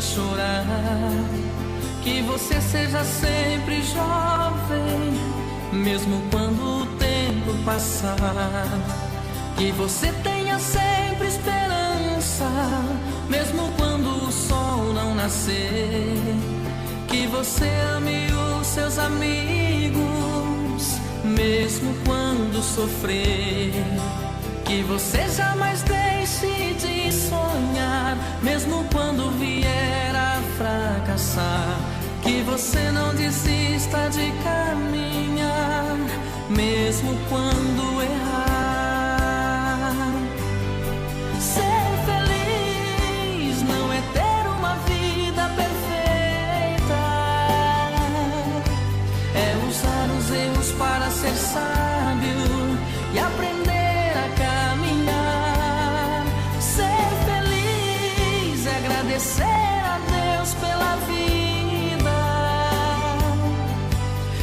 chorar. Que você seja sempre jovem, mesmo quando o tempo passar. Que você tenha sempre esperança, mesmo quando o sol não nascer. Que você ame os seus amigos, mesmo quando sofrer. Que você jamais deixe de sonhar, mesmo quando vier a fracassar. Que você não desista de caminhar, mesmo quando errar. Ser feliz não é ter uma vida perfeita, é usar os erros para ser sábio e aprender a caminhar. Ser feliz é agradecer a Deus pela vida.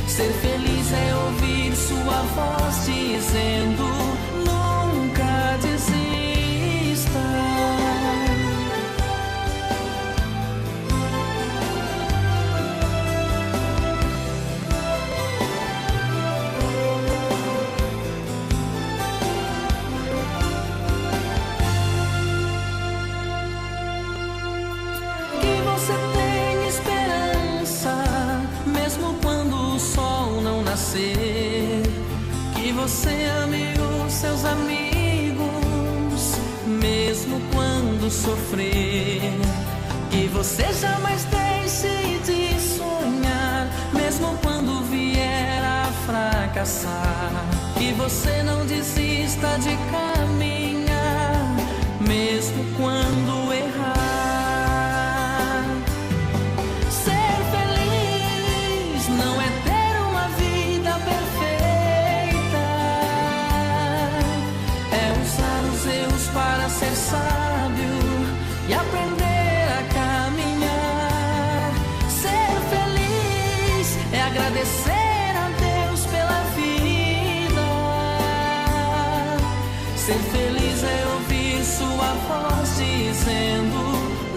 Ser feliz é ouvir sua voz dizendo: nunca desista. Que você tenha esperança, mesmo quando o sol não nascer. Que você ame os seus amigos, mesmo quando sofrer. Que você jamais deixe de sonhar, mesmo quando vier a fracassar. Que você não desista de caminhar, mesmo quando errar. Ser feliz não é ter uma vida perfeita, é usar os erros para ser sábio e aprender a caminhar. Ser feliz é agradecer a Deus pela vida. Ser feliz é ouvir sua voz dizendo: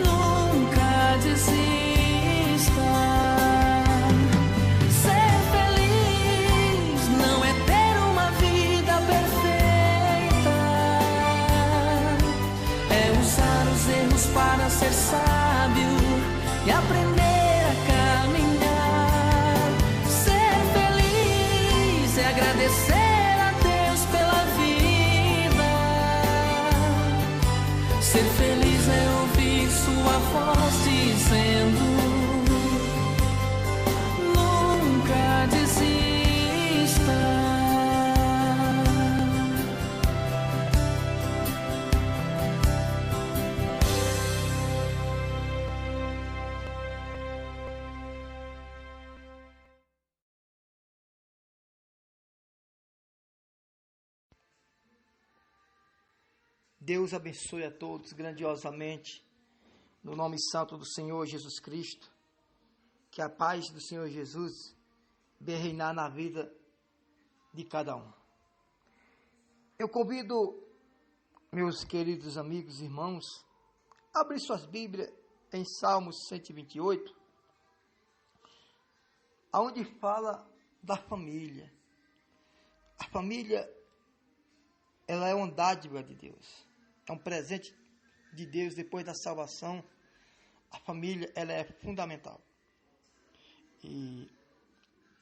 nunca desista. Ser feliz não é ter uma vida perfeita, é usar os erros para ser sábio e aprender a caminhar. Ser feliz é agradecer a Deus pela vida. Ser feliz é ouvir sua voz dizendo: nunca desista. Deus abençoe a todos grandiosamente, no nome santo do Senhor Jesus Cristo. Que a paz do Senhor Jesus venha reinar na vida de cada um. Eu convido meus queridos amigos e irmãos a abrir suas Bíblias em Salmos 128, onde fala da família. A família, ela é uma dádiva de Deus. É um presente de Deus depois da salvação. A família, ela é fundamental. E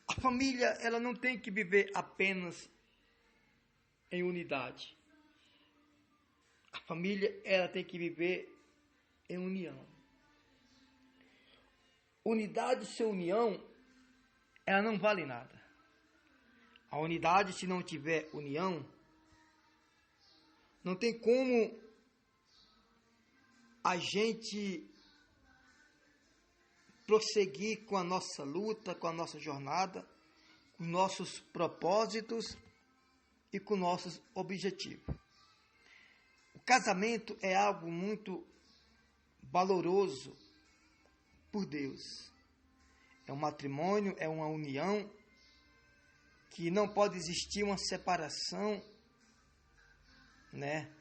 a família, ela não tem que viver apenas em unidade. A família, ela tem que viver em união. Unidade sem união, ela não vale nada. A unidade, se não tiver união, não tem como a gente prosseguir com a nossa luta, com a nossa jornada, com nossos propósitos e com nossos objetivos. O casamento é algo muito valoroso por Deus. É um matrimônio, é uma união que não pode existir uma separação, né?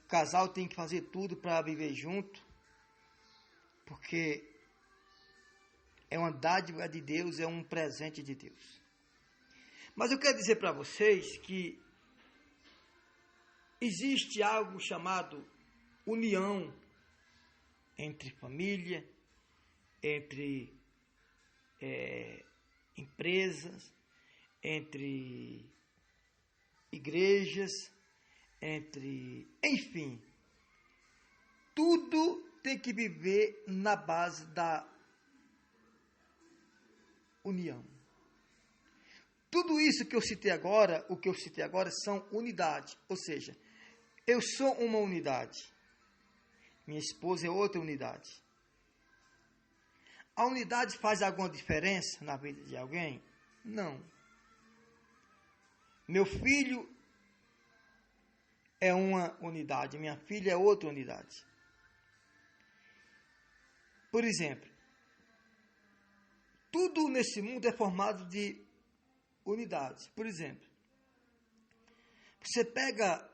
O casal tem que fazer tudo para viver junto, porque é uma dádiva de Deus, é um presente de Deus. Mas eu quero dizer para vocês que existe algo chamado união entre família, entre empresas, entre igrejas, enfim, tudo tem que viver na base da união. Tudo isso que eu citei agora, o que eu citei agora são unidades, ou seja, eu sou uma unidade, minha esposa é outra unidade. A unidade faz alguma diferença na vida de alguém? Não. Meu filho é uma unidade, minha filha é outra unidade. Por exemplo, tudo nesse mundo é formado de unidades. Por exemplo, você pega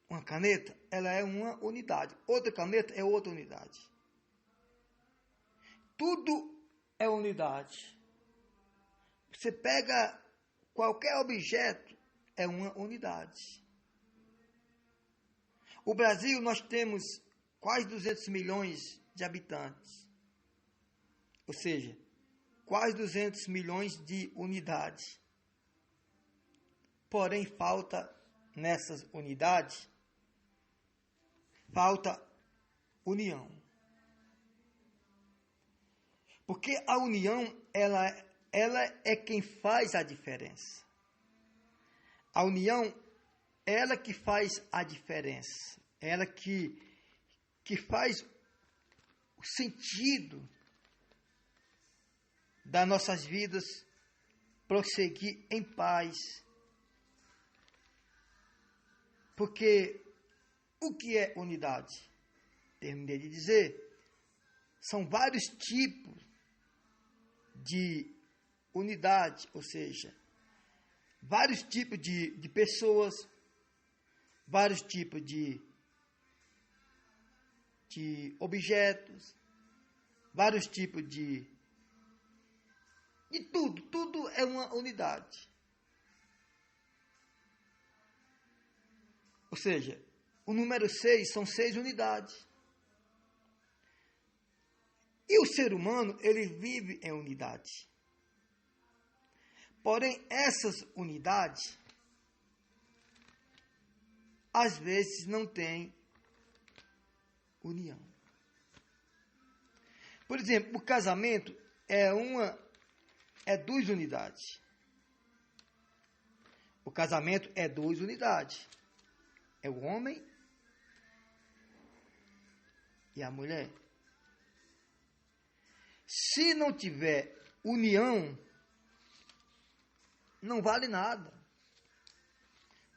uma caneta, ela é uma unidade. Outra caneta é outra unidade. Tudo é unidade. Você pega qualquer objeto, é uma unidade. O Brasil, nós temos quase 200 milhões de habitantes. Ou seja, quase 200 milhões de unidades. Porém, falta nessas unidades, falta união. Porque a união, ela é quem faz a diferença. A união, ela que faz a diferença. Ela que faz o sentido das nossas vidas prosseguir em paz. Porque o que é unidade? Terminei de dizer, são vários tipos de unidade, ou seja, vários tipos de pessoas, vários tipos de objetos, vários tipos de tudo é uma unidade. Ou seja, o número 6 são 6 unidades. E o ser humano, ele vive em unidade. Porém, essas unidades, às vezes, não têm união. Por exemplo, o casamento é 2 unidades. O casamento é 2 unidades. É o homem e a mulher. Se não tiver união, não vale nada.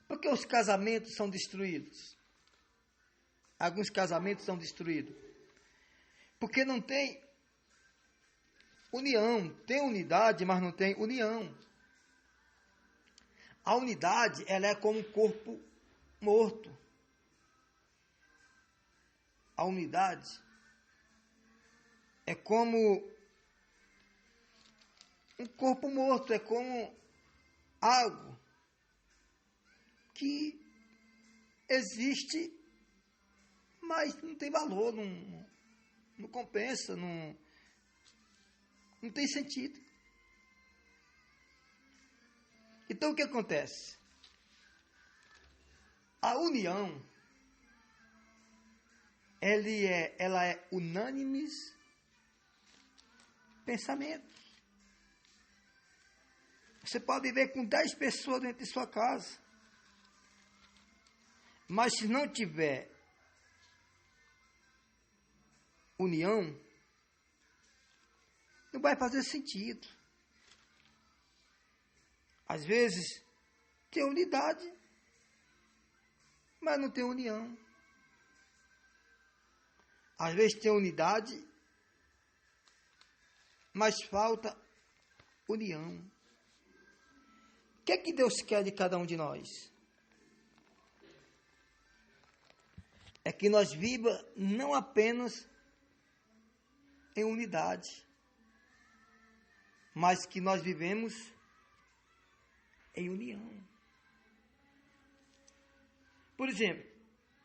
Porque os casamentos são destruídos. Alguns casamentos são destruídos. Porque não tem união. Tem unidade, mas não tem união. A unidade, ela é como um corpo morto. A unidade é como um corpo morto, é como algo que existe, mas não tem valor, não compensa, não tem sentido. Então o que acontece? A união, ela é unânimes pensamentos. Você pode viver com 10 pessoas dentro de sua casa, mas se não tiver união, não vai fazer sentido. Às vezes tem unidade, mas não tem união. Às vezes tem unidade, mas falta união. O que é que Deus quer de cada um de nós? É que nós viva não apenas em unidade, mas que nós vivemos em união. Por exemplo,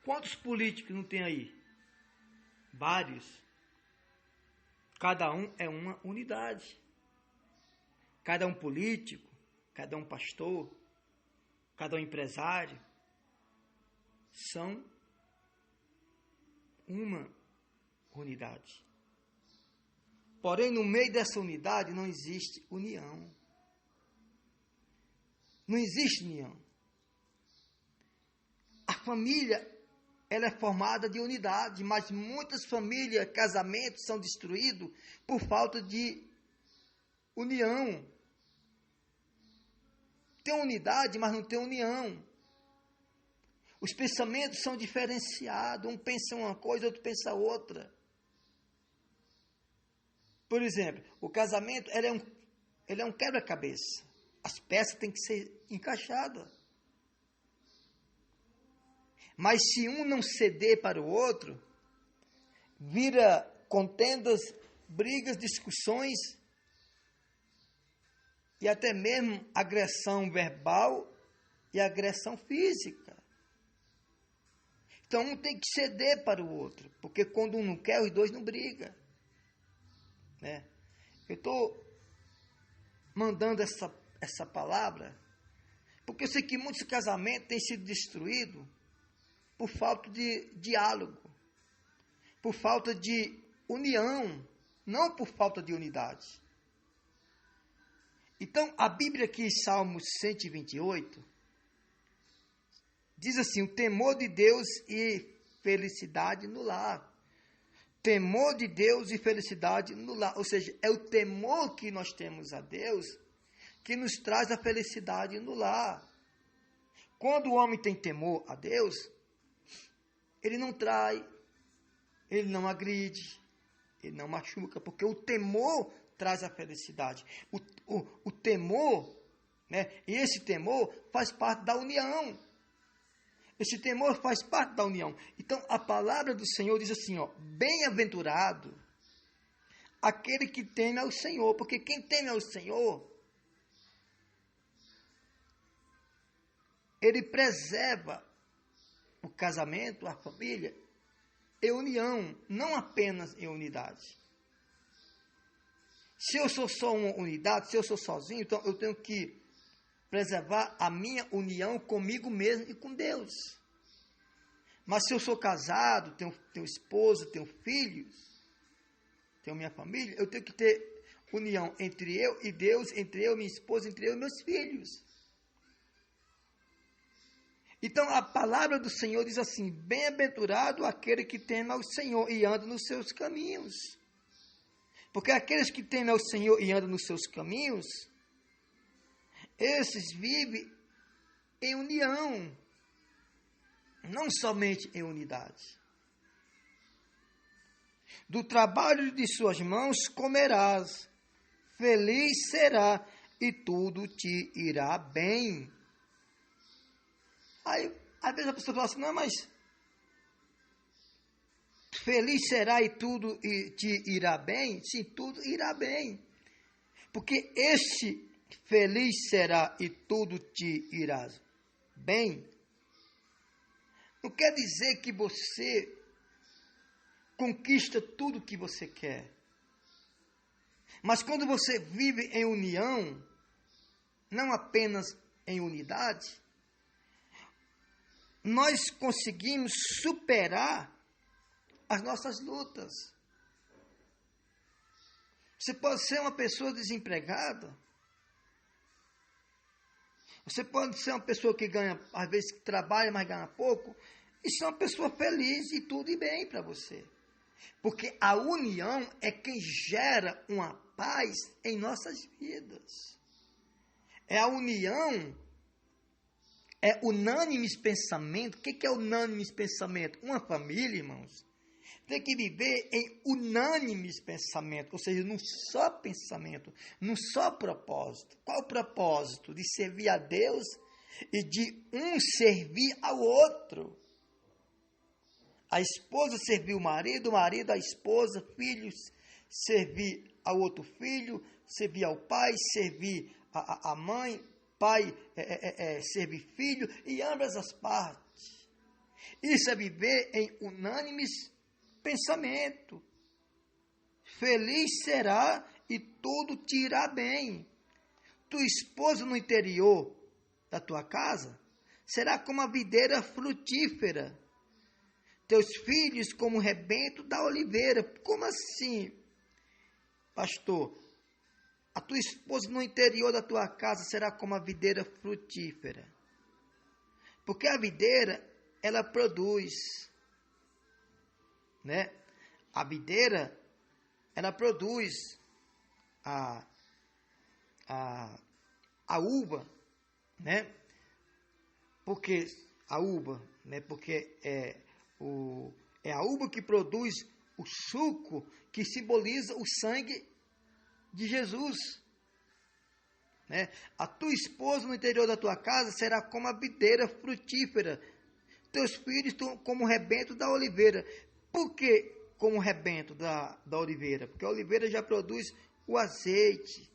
quantos políticos não tem aí? Vários. Cada um é uma unidade. Cada um político, cada um pastor, cada um empresário, são uma unidade. Porém, no meio dessa unidade não existe união. Não existe união. A família, ela é formada de unidade, mas muitas famílias, casamentos são destruídos por falta de união. Tem unidade, mas não tem união. Os pensamentos são diferenciados. Um pensa uma coisa, outro pensa outra. Por exemplo, o casamento ele é um quebra-cabeça. As peças têm que ser encaixadas. Mas se um não ceder para o outro, vira contendas, brigas, discussões e até mesmo agressão verbal e agressão física. Então um tem que ceder para o outro, porque quando um não quer, os dois não brigam. Né? Eu estou mandando essa palavra, porque eu sei que muitos casamentos têm sido destruídos por falta de diálogo, por falta de união, não por falta de unidade. Então, a Bíblia aqui em Salmos 128, diz assim, o temor de Deus e felicidade no lar. Temor de Deus e felicidade no lar. Ou seja, é o temor que nós temos a Deus que nos traz a felicidade no lar. Quando o homem tem temor a Deus, ele não trai, ele não agride, ele não machuca, porque o temor traz a felicidade. O temor, né? E esse temor faz parte da união. Esse temor faz parte da união. Então, a palavra do Senhor diz assim, ó, bem-aventurado aquele que teme ao Senhor, porque quem teme ao Senhor, ele preserva o casamento, a família, em união, não apenas em unidade. Se eu sou só uma unidade, se eu sou sozinho, então eu tenho que preservar a minha união comigo mesmo e com Deus. Mas se eu sou casado, tenho esposa, tenho filhos, tenho minha família, eu tenho que ter união entre eu e Deus, entre eu e minha esposa, entre eu e meus filhos. Então a palavra do Senhor diz assim, bem-aventurado aquele que teme ao Senhor e anda nos seus caminhos. Porque aqueles que temem ao Senhor e andam nos seus caminhos, esses vivem em união, não somente em unidade. Do trabalho de suas mãos comerás, feliz será e tudo te irá bem. Aí, às vezes a pessoa fala assim, não, mas feliz será e tudo te irá bem? Sim, tudo irá bem. Porque este feliz será e tudo te irá bem não quer dizer que você conquista tudo que você quer. Mas quando você vive em união, não apenas em unidade, nós conseguimos superar as nossas lutas. Você pode ser uma pessoa desempregada. Você pode ser uma pessoa que ganha, às vezes que trabalha, mas ganha pouco. E ser uma pessoa feliz e tudo e bem para você. Porque a união é quem gera uma paz em nossas vidas. É a união, é unânimes pensamento. O que é unânimes pensamento? Uma família, irmãos, tem que viver em unânimes pensamento, ou seja, num só pensamento, num só propósito. Qual o propósito? De servir a Deus e de um servir ao outro. A esposa servir o marido a esposa, filhos servir ao outro filho, servir ao pai, servir a mãe, pai, servir filho, e ambas as partes. Isso é viver em unânimes pensamento. Feliz será e tudo te irá bem. Tua esposa no interior da tua casa será como a videira frutífera. Teus filhos como o rebento da oliveira. Como assim, pastor? A tua esposa no interior da tua casa será como a videira frutífera. Porque a videira, ela produz, né? A videira, ela produz a uva, né? Porque a uva, né? Porque é a uva que produz o suco que simboliza o sangue de Jesus, né? A tua esposa no interior da tua casa será como a videira frutífera, teus filhos como o rebento da oliveira. Por que como o rebento da oliveira? Porque a oliveira já produz o azeite,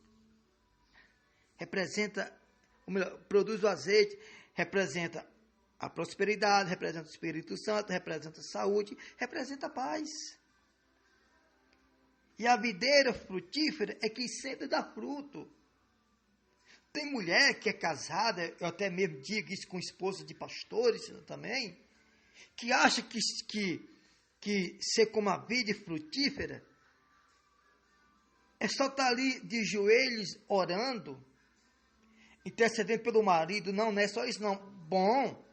produz o azeite, representa a prosperidade, representa o Espírito Santo, representa a saúde, representa a paz. E a videira frutífera é que sempre dá fruto. Tem mulher que é casada, eu até mesmo digo isso com esposa de pastores também, que acha que ser como a videira frutífera é só estar ali de joelhos orando, intercedendo pelo marido. Não é só isso não. Bom,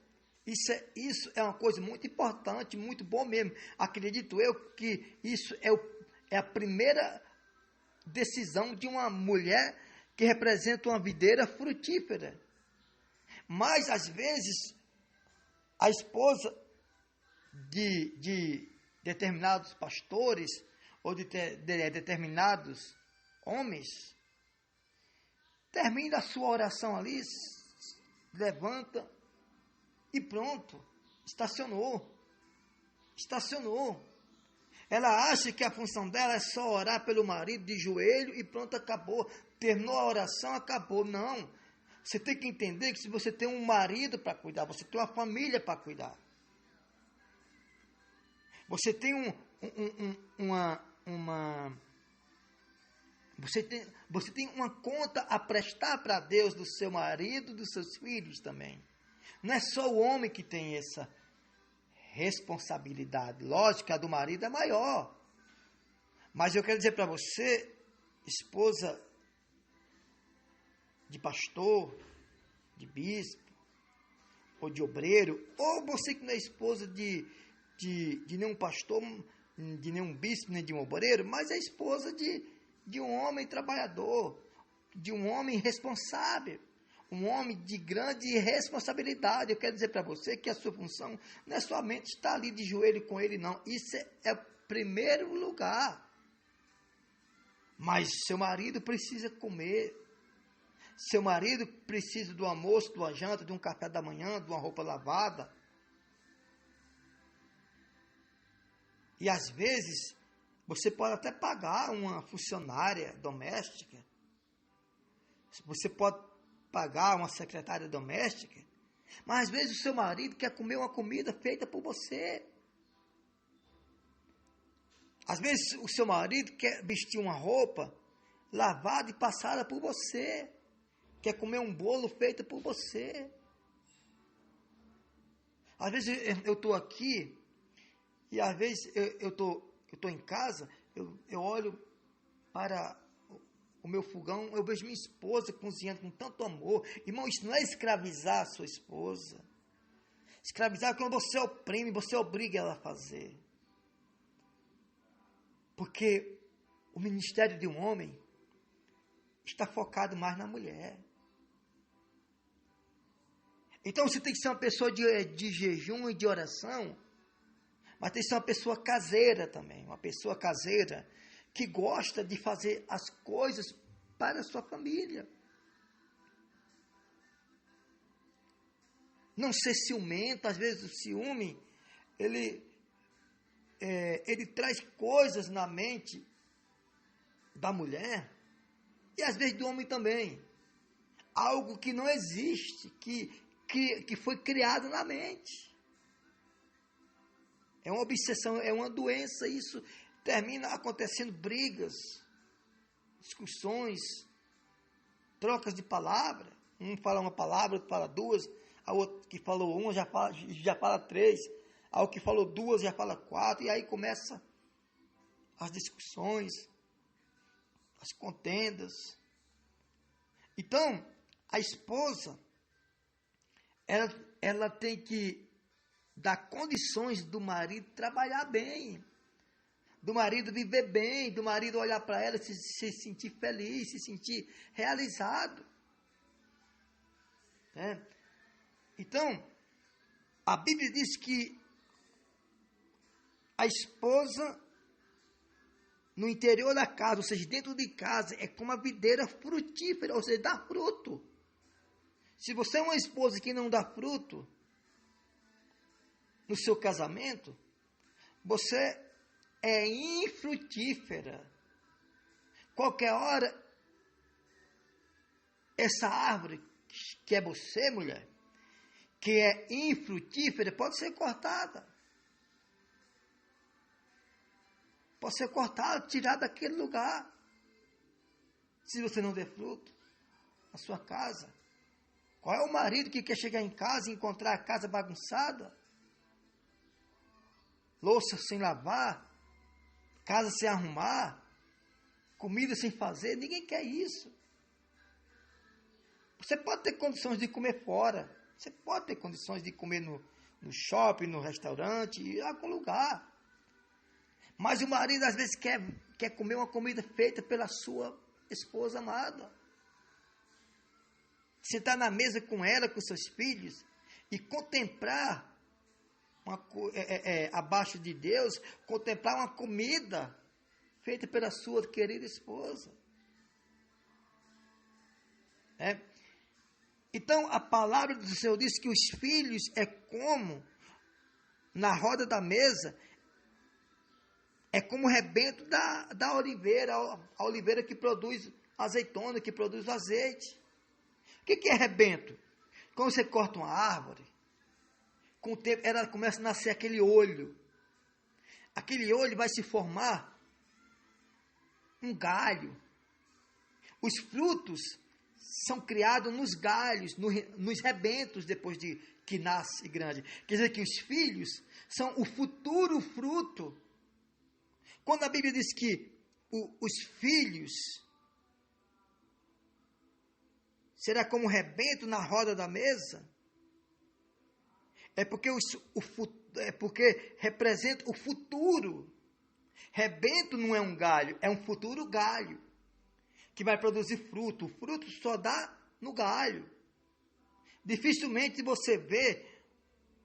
isso é uma coisa muito importante, muito bom mesmo. Acredito eu que isso é a primeira decisão de uma mulher que representa uma videira frutífera. Mas, às vezes, a esposa de determinados pastores ou de determinados homens termina a sua oração ali, levanta e pronto, estacionou. Ela acha que a função dela é só orar pelo marido de joelho e pronto, acabou. Terminou a oração, acabou. Não. Você tem que entender que se você tem um marido para cuidar, você tem uma família para cuidar. Você tem você tem uma conta a prestar para Deus do seu marido, dos seus filhos também. Não é só o homem que tem essa responsabilidade. Lógico que a do marido é maior. Mas eu quero dizer para você, esposa de pastor, de bispo, ou de obreiro, ou você que não é esposa de nenhum pastor, de nenhum bispo, nem de um obreiro, mas é esposa de um homem trabalhador, de um homem responsável, um homem de grande responsabilidade. Eu quero dizer para você que a sua função não é somente estar ali de joelho com ele, não. Isso é o primeiro lugar. Mas seu marido precisa comer. Seu marido precisa do almoço, de uma janta, de um café da manhã, de uma roupa lavada. E às vezes, você pode até pagar uma funcionária doméstica. Você pode pagar uma secretária doméstica. Mas às vezes o seu marido quer comer uma comida feita por você. Às vezes o seu marido quer vestir uma roupa lavada e passada por você. Quer comer um bolo feito por você. Às vezes eu estou aqui e às vezes eu estou em casa, eu olho para o meu fogão, eu vejo minha esposa cozinhando com tanto amor. Irmão, isso não é escravizar a sua esposa. Escravizar é quando você oprime, você obriga ela a fazer. Porque o ministério de um homem está focado mais na mulher. Então você tem que ser uma pessoa de jejum e de oração, mas tem que ser uma pessoa caseira também, uma pessoa caseira que gosta de fazer as coisas para a sua família. Não ser ciumento. Às vezes o ciúme, ele traz coisas na mente da mulher, e às vezes do homem também. Algo que não existe, que foi criado na mente. É uma obsessão, é uma doença, isso termina acontecendo brigas, discussões, trocas de palavra. Um fala uma palavra, outro fala duas, a outra que falou uma já fala três, a outra que falou duas já fala quatro, e aí começa as discussões, as contendas. Então, a esposa, ela tem que dar condições do marido trabalhar bem, do marido viver bem, do marido olhar para ela e se sentir feliz, se sentir realizado. Então, a Bíblia diz que a esposa no interior da casa, ou seja, dentro de casa, é como a videira frutífera, ou seja, dá fruto. Se você é uma esposa que não dá fruto no seu casamento, você é infrutífera. Qualquer hora, essa árvore que é você, mulher, que é infrutífera, pode ser cortada. Pode ser cortada, tirada daquele lugar. Se você não der fruto na sua casa. Qual é o marido que quer chegar em casa e encontrar a casa bagunçada? Louça sem lavar, casa sem arrumar, comida sem fazer? Ninguém quer isso. Você pode ter condições de comer fora. Você pode ter condições de comer no shopping, no restaurante, em algum lugar. Mas o marido às vezes quer comer uma comida feita pela sua esposa amada. Sentar na mesa com ela, com seus filhos, e contemplar, abaixo de Deus, contemplar uma comida feita pela sua querida esposa. Então, a palavra do Senhor diz que os filhos é como, na roda da mesa, é como o rebento da oliveira, a oliveira que produz azeitona, que produz azeite. O que é rebento? Quando você corta uma árvore, com o tempo ela começa a nascer aquele olho. Aquele olho vai se formar um galho. Os frutos são criados nos galhos, nos rebentos, depois de que nasce grande. Quer dizer que os filhos são o futuro fruto. Quando a Bíblia diz que os filhos será como rebento na roda da mesa, é porque representa o futuro. Rebento não é um galho, é um futuro galho, que vai produzir fruto. O fruto só dá no galho. Dificilmente você vê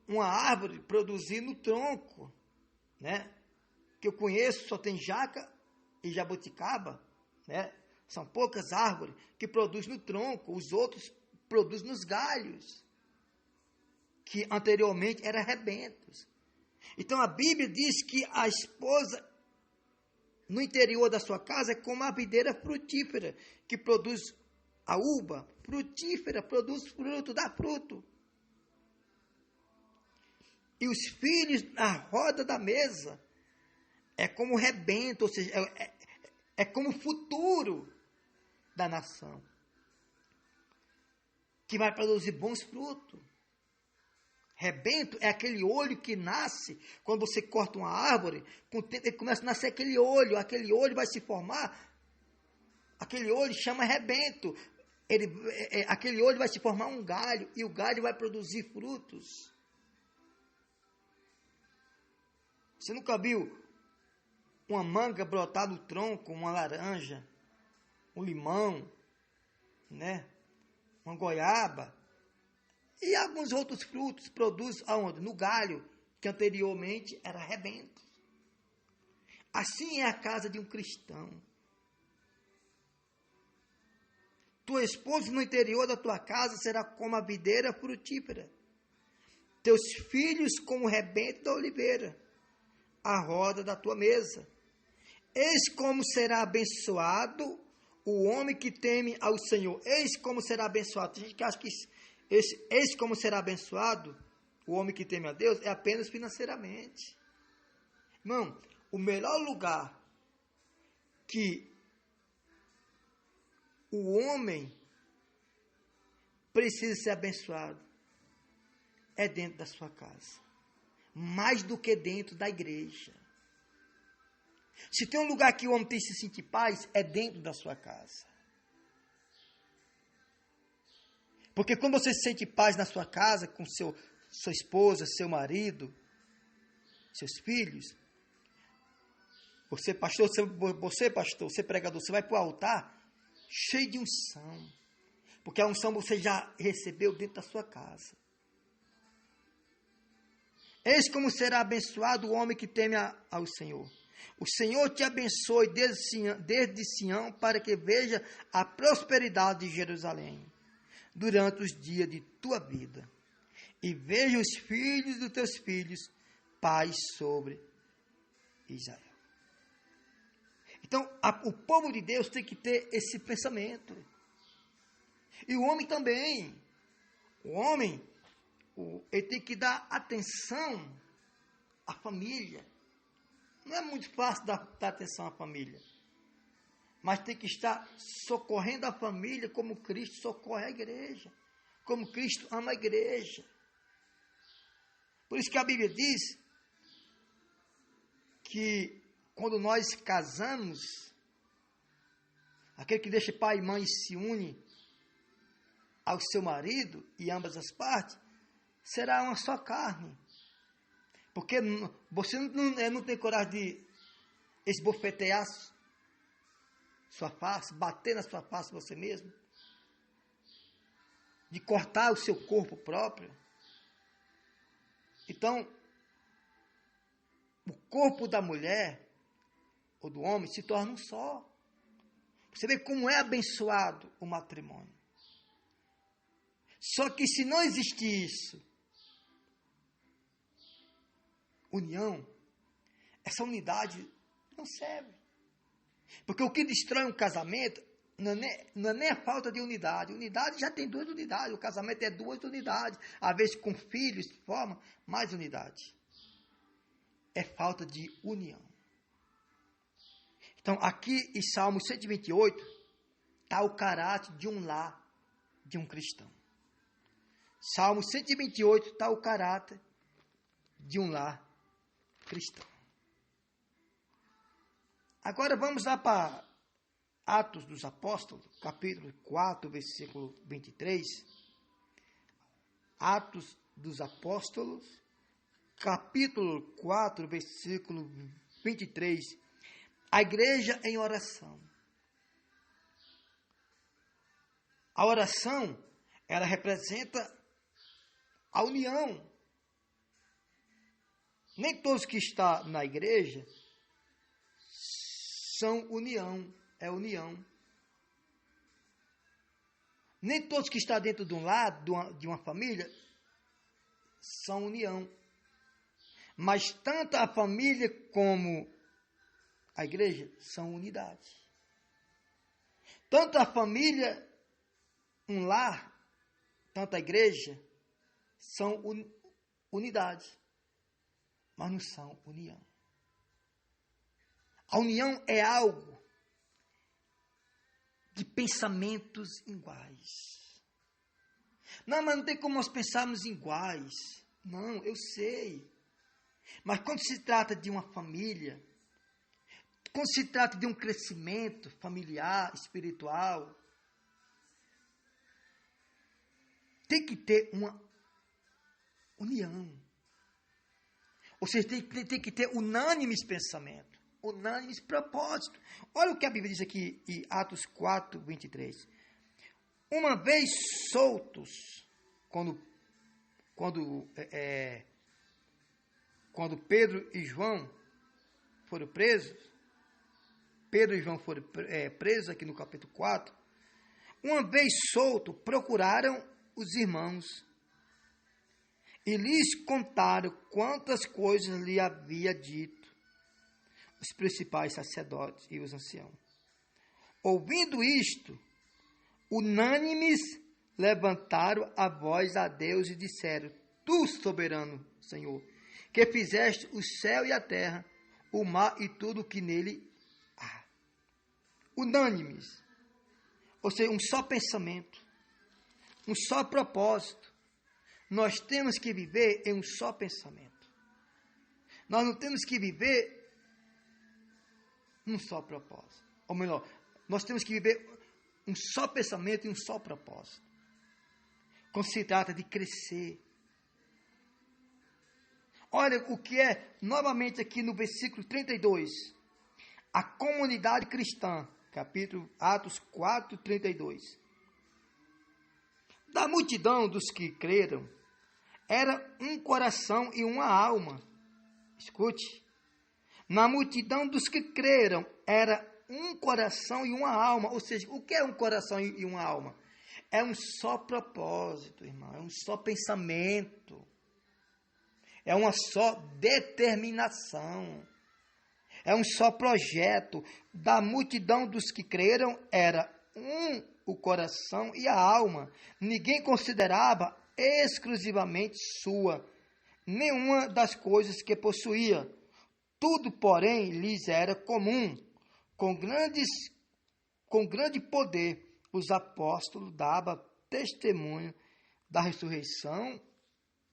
uma árvore produzir no tronco, né? Que eu conheço, só tem jaca e jabuticaba, né? São poucas árvores que produzem no tronco, os outros produzem nos galhos, que anteriormente eram rebentos. Então a Bíblia diz que a esposa no interior da sua casa é como a videira frutífera, que produz a uva frutífera, produz fruto, dá fruto. E os filhos na roda da mesa é como rebento, ou seja, é como o futuro da nação, que vai produzir bons frutos. Rebento é aquele olho que nasce quando você corta uma árvore, com o tempo ele começa a nascer aquele olho vai se formar, aquele olho chama rebento, aquele olho vai se formar um galho, e o galho vai produzir frutos. Você nunca viu uma manga brotar do tronco, uma laranja, um limão, né? Uma goiaba e alguns outros frutos produzem aonde? No galho, que anteriormente era rebento. Assim é a casa de um cristão. Tua esposa no interior da tua casa será como a videira frutífera, teus filhos como o rebento da oliveira, a roda da tua mesa. Eis como será abençoado o homem que teme ao Senhor. Eis como será abençoado. Tem gente que acha que eis como será abençoado o homem que teme a Deus é apenas financeiramente. Irmão, o melhor lugar que o homem precisa ser abençoado é dentro da sua casa. Mais do que dentro da igreja. Se tem um lugar que o homem tem que se sentir paz, é dentro da sua casa. Porque quando você se sente paz na sua casa, com sua esposa, seu marido, seus filhos, você pastor, você pregador, você vai para o altar cheio de unção. Porque a unção você já recebeu dentro da sua casa. Eis como será abençoado o homem que teme ao Senhor. O Senhor te abençoe desde Sião para que veja a prosperidade de Jerusalém durante os dias de tua vida. E veja os filhos dos teus filhos, paz sobre Israel. Então, o povo de Deus tem que ter esse pensamento. E o homem também. O homem, ele tem que dar atenção à família. Não é muito fácil dar atenção à família. Mas tem que estar socorrendo a família como Cristo socorre a igreja. Como Cristo ama a igreja. Por isso que a Bíblia diz que quando nós casamos, aquele que deixa pai e mãe e se une ao seu marido e ambas as partes, será uma só carne. Porque você não tem coragem de esbofetear sua face, bater na sua face você mesmo, de cortar o seu corpo próprio. Então, o corpo da mulher ou do homem se torna um só. Você vê como é abençoado o matrimônio. Só que se não existir isso, união, essa unidade não serve. Porque o que destrói um casamento não é nem a falta de unidade. Unidade já tem 2 unidades. O casamento é 2 unidades. Às vezes com filhos forma mais unidade. É falta de união. Então aqui em Salmo 128 está o caráter de um lar de um cristão. Salmo 128 está o caráter de um lar cristão. Agora vamos lá para Atos dos Apóstolos, capítulo 4, versículo 23. Atos dos Apóstolos, capítulo 4, versículo 23. A igreja em oração. A oração, ela representa a união. Nem todos que estão na igreja são união, é união. Nem todos que estão dentro de um lar, de uma família, são união. Mas tanto a família como a igreja são unidade. Tanto a família, um lar, tanto a igreja, são unidade. Mas não são união. A união é algo de pensamentos iguais. Não, mas não tem como nós pensarmos iguais. Não, eu sei. Mas quando se trata de uma família, quando se trata de um crescimento familiar, espiritual, tem que ter uma união. Ou seja, tem que ter unânimes pensamento, unânimes propósito. Olha o que a Bíblia diz aqui em Atos 4, 23. Uma vez soltos, quando Pedro e João foram presos, Pedro e João foram presos aqui no capítulo 4, uma vez solto, procuraram os irmãos e lhes contaram quantas coisas lhe havia dito. os principais sacerdotes e os anciãos. Ouvindo isto, unânimes levantaram a voz a Deus e disseram: Tu, soberano Senhor, que fizeste o céu e a terra, o mar e tudo o que nele há. Unânimes, ou seja, um só pensamento, um só propósito. Nós temos que viver em um só pensamento. Nós não temos que viver num só propósito. Ou melhor, nós temos que viver um só pensamento e um só propósito. Quando se trata de crescer. Olha o que é, novamente aqui no versículo 32. A comunidade cristã, capítulo Atos 4, 32. Da multidão dos que creram, era um coração e uma alma. Escute. Na multidão dos que creram, era um coração e uma alma. Ou seja, o que é um coração e uma alma? É um só propósito, irmão. É um só pensamento. É uma só determinação. É um só projeto. Da multidão dos que creram, era o coração e a alma. Ninguém considerava exclusivamente sua nenhuma das coisas que possuía. Tudo, porém, lhes era comum. Com grande poder, os apóstolos davam testemunho da ressurreição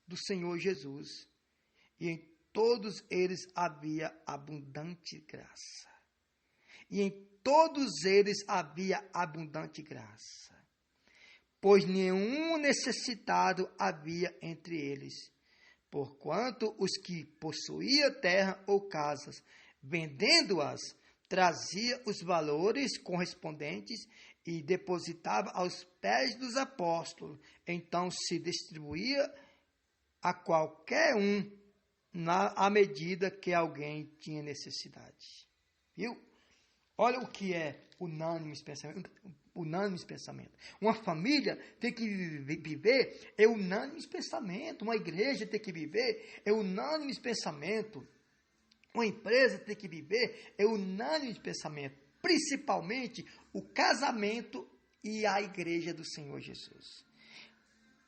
do Senhor Jesus. E em todos eles havia abundante graça. E em todos eles havia abundante graça. Pois nenhum necessitado havia entre eles. Porquanto os que possuíam terra ou casas, vendendo-as, trazia os valores correspondentes e depositava aos pés dos apóstolos. Então se distribuía a qualquer um à medida que alguém tinha necessidade. Viu? Olha o que é unânimes pensamento. Uma família tem que viver é unânimes pensamento. Uma igreja tem que viver é unânimes pensamento. Uma empresa tem que viver é unânimes pensamento. Principalmente o casamento e a igreja do Senhor Jesus.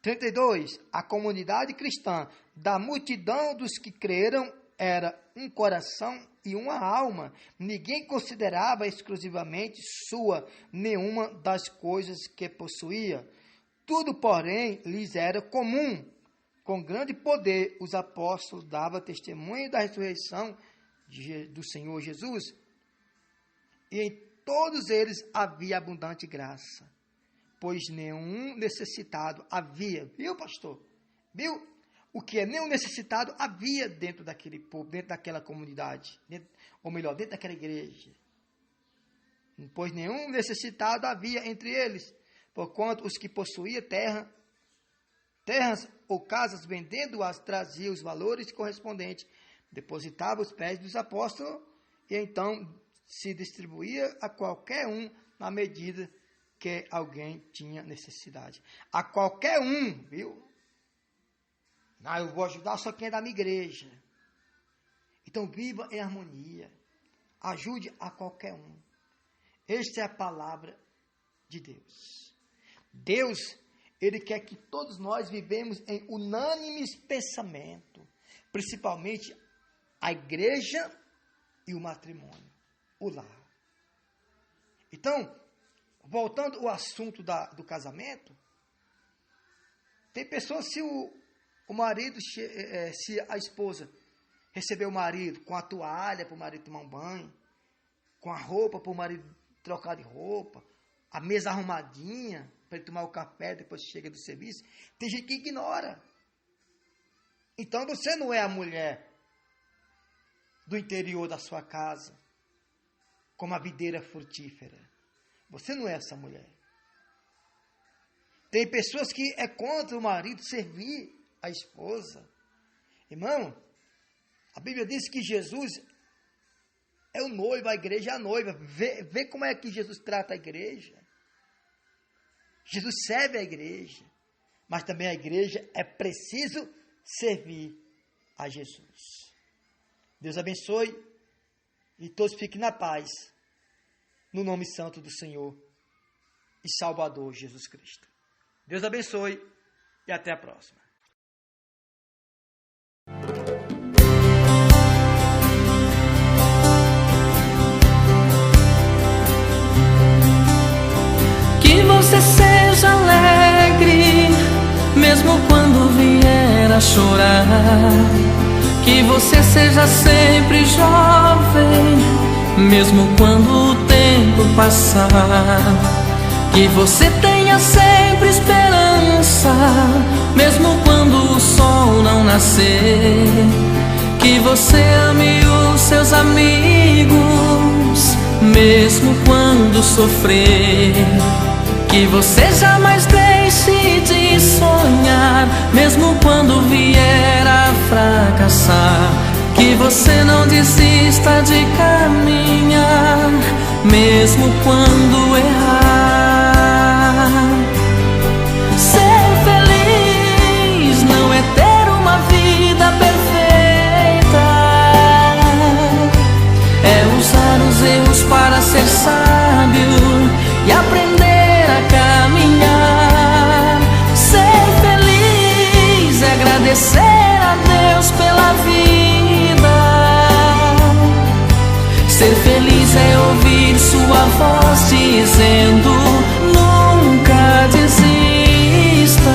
32. A comunidade cristã da multidão dos que creram era um coração e uma alma. Ninguém considerava exclusivamente sua nenhuma das coisas que possuía. Tudo, porém, lhes era comum. Com grande poder, os apóstolos davam testemunho da ressurreição do Senhor Jesus. E em todos eles havia abundante graça. Pois nenhum necessitado havia. Viu, pastor? Viu? O que é nenhum necessitado havia dentro daquele povo, dentro daquela comunidade, ou melhor, dentro daquela igreja. Pois nenhum necessitado havia entre eles, porquanto os que possuíam terras ou casas, vendendo-as, traziam os valores correspondentes, depositavam os pés dos apóstolos, e então se distribuía a qualquer um na medida que alguém tinha necessidade. A qualquer um, viu? Eu vou ajudar só quem é da minha igreja. Então viva em harmonia. Ajude a qualquer um. Esta é a palavra de Deus. Deus, Ele quer que todos nós vivemos em unânimes pensamento. Principalmente a igreja e o matrimônio. O lar. Então, voltando ao assunto do casamento, tem pessoas, se o marido, se a esposa receber o marido com a toalha para o marido tomar um banho, com a roupa para o marido trocar de roupa, a mesa arrumadinha para ele tomar o café depois que chega do serviço, tem gente que ignora. Então você não é a mulher do interior da sua casa, como a videira frutífera. Você não é essa mulher. Tem pessoas que é contra o marido servir a esposa. Irmão, a Bíblia diz que Jesus é o noivo, a igreja é a noiva. Vê como é que Jesus trata a igreja. Jesus serve a igreja, mas também a igreja é preciso servir a Jesus. Deus abençoe. e todos fiquem na paz, no nome santo do Senhor e Salvador Jesus Cristo. Deus abençoe e até a próxima. Que você seja alegre, mesmo quando vier a chorar. Que você seja sempre jovem, mesmo quando o tempo passar. Que você tenha sempre esperança, mesmo quando o sol não nascer. Que você ame os seus amigos, mesmo quando sofrer. Que você jamais deixe de sonhar, mesmo quando vier a fracassar. Que você não desista de caminhar, mesmo quando errar. Ser feliz não é ter uma vida perfeita, é usar os erros para ser sábio e aprender a caminhar. Ser feliz é agradecer a Deus pela vida. Ser feliz é ouvir sua voz dizendo: nunca desista.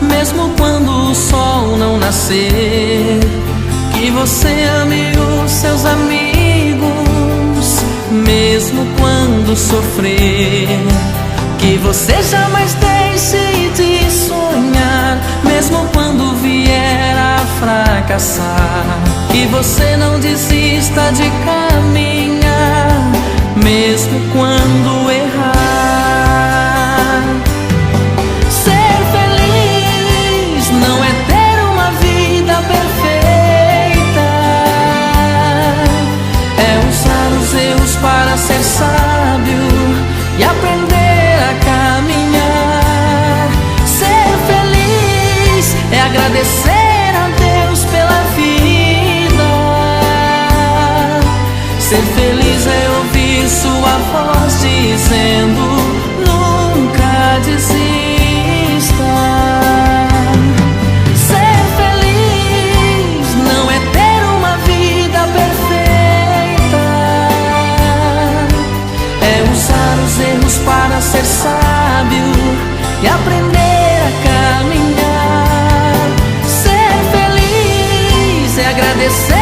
Mesmo quando o sol não nascer. Que você ame os seus amigos, mesmo quando sofrer. Que você jamais deixe de sonhar, mesmo quando vier a fracassar. Que você não desista de caminhar, mesmo quando errar. Não é ter uma vida perfeita, é usar os erros para ser sábio e aprender a caminhar. Ser feliz é agradecer a Deus pela vida. Ser feliz é ouvir sua voz dizendo: nunca desista. Para ser sábio e aprender a caminhar. Ser feliz é agradecer